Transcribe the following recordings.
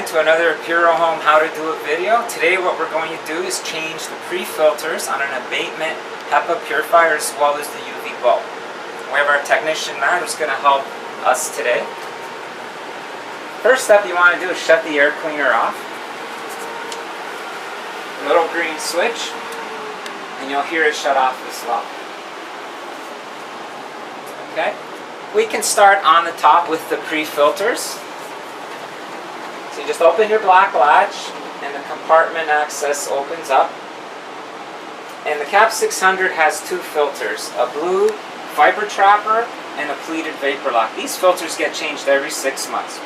again to another Purahome How to Do It video. Today what we're going to do is change the pre-filters on an Abatement HEPA purifier as well as the UV bulb. We have our technician Matt who's going to help us today. First step you want to do is shut the air cleaner off. Little green switch, and you'll hear it shut off as well. Okay, we can start on the top with the pre-filters. So you just open your black latch and the compartment access opens up. And the Cap 600 has two filters, a blue fiber trapper and a pleated Vaporlock. These filters get changed every 6 months.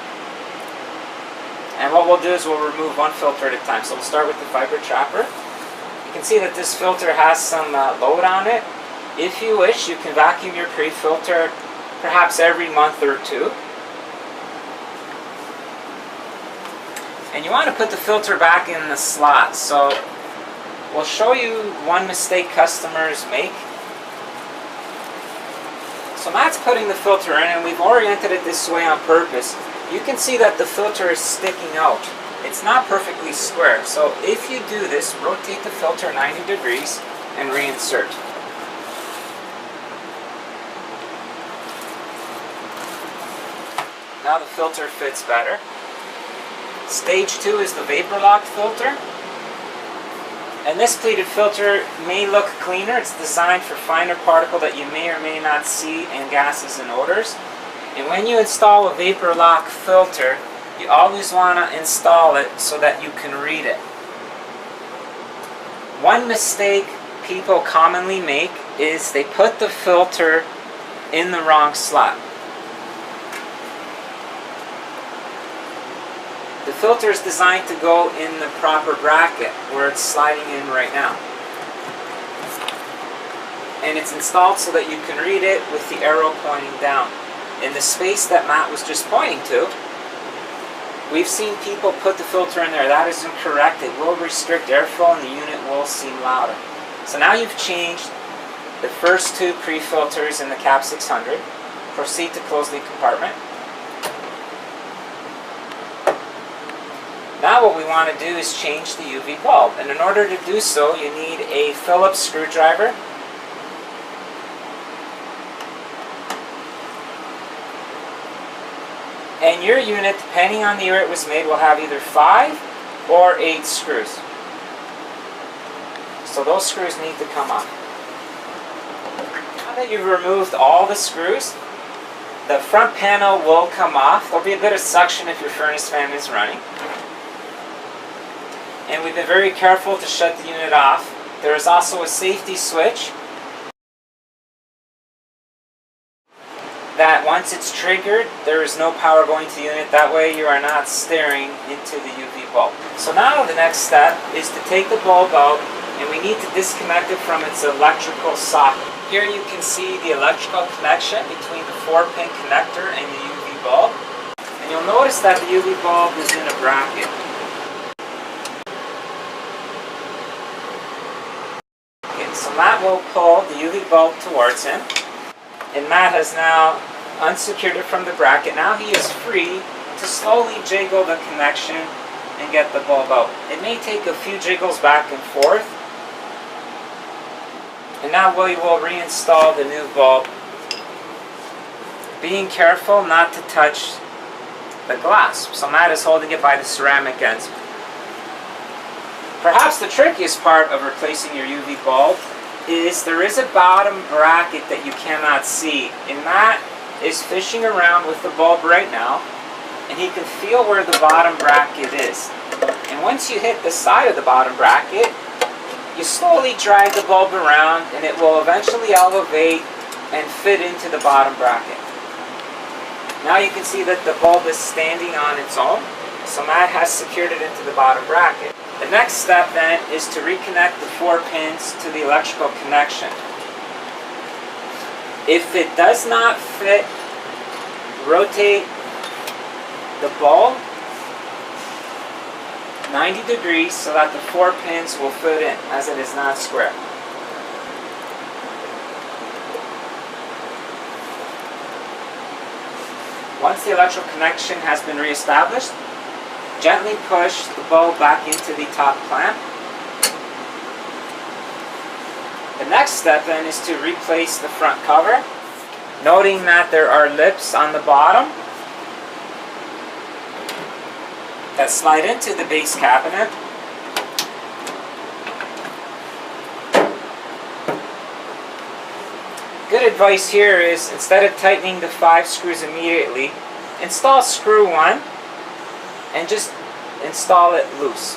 And what we'll do is we'll remove one filter at a time. So we'll start with the fiber trapper. You can see that this filter has some load on it. If you wish, you can vacuum your pre-filter perhaps every month or two. And you want to put the filter back in the slot. So we'll show you one mistake customers make. So Matt's putting the filter in, and we've oriented it this way on purpose. You can see that the filter is sticking out. It's not perfectly square. So if you do this, rotate the filter 90 degrees and reinsert. Now the filter fits better. Stage 2 is the Vaporlock filter. And this pleated filter may look cleaner. It's designed for finer particle that you may or may not see in gases and odors. And when you install a Vaporlock filter, you always want to install it so that you can read it. One mistake people commonly make is they put the filter in the wrong slot. The filter is designed to go in the proper bracket where it's sliding in right now. And it's installed so that you can read it with the arrow pointing down. In the space that Matt was just pointing to, we've seen people put the filter in there. That is incorrect. It will restrict airflow and the unit will seem louder. So now you've changed the first two pre-filters in the Cap 600. Proceed to close the compartment. Now what we want to do is change the UV bulb. And in order to do so, you need a Phillips screwdriver. And your unit, depending on the year it was made, will have either 5 or 8 screws. So those screws need to come off. Now that you've removed all the screws, the front panel will come off. There'll be a bit of suction if your furnace fan is running. And we've been very careful to shut the unit off. There is also a safety switch that once it's triggered, there is no power going to the unit. That way you are not staring into the UV bulb. So now the next step is to take the bulb out, and we need to disconnect it from its electrical socket. Here you can see the electrical connection between the 4-pin connector and the UV bulb. And you'll notice that the UV bulb is in a bracket. So Matt will pull the UV bulb towards him, and Matt has now unsecured it from the bracket. Now he is free to slowly jiggle the connection and get the bulb out. It may take a few jiggles back and forth. And now we will reinstall the new bulb, being careful not to touch the glass. So Matt is holding it by the ceramic ends. Perhaps the trickiest part of replacing your UV bulb is there is a bottom bracket that you cannot see. And Matt is fishing around with the bulb right now, and he can feel where the bottom bracket is. And once you hit the side of the bottom bracket, you slowly drag the bulb around, and it will eventually elevate and fit into the bottom bracket. Now you can see that the bulb is standing on its own, so Matt has secured it into the bottom bracket. The next step then is to reconnect the 4 pins to the electrical connection. If it does not fit, rotate the bulb 90 degrees so that the 4 pins will fit in, as it is not square. Once the electrical connection has been reestablished, Gently push the bulb back into the top clamp. The next step then is to replace the front cover, noting that there are lips on the bottom that slide into the base cabinet. Good advice here is, instead of tightening the 5 screws immediately, install screw 1 and just install it loose.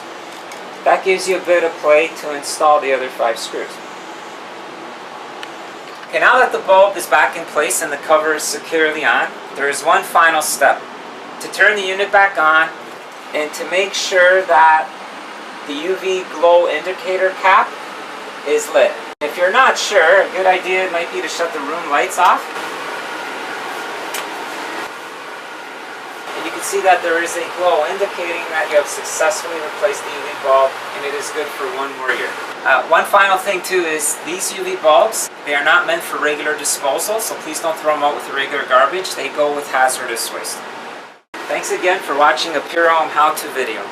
That gives you a bit of play to install the other 5 screws. Okay, now that the bulb is back in place and the cover is securely on, there is one final step. To turn the unit back on and to make sure that the UV glow indicator cap is lit. If you're not sure, a good idea might be to shut the room lights off. And you can see that there is a glow indicating that you have successfully replaced the UV bulb, and it is good for 1 more year. One final thing too is these UV bulbs, they are not meant for regular disposal, so please don't throw them out with the regular garbage. They go with hazardous waste. Thanks again for watching a Purahome how-to video.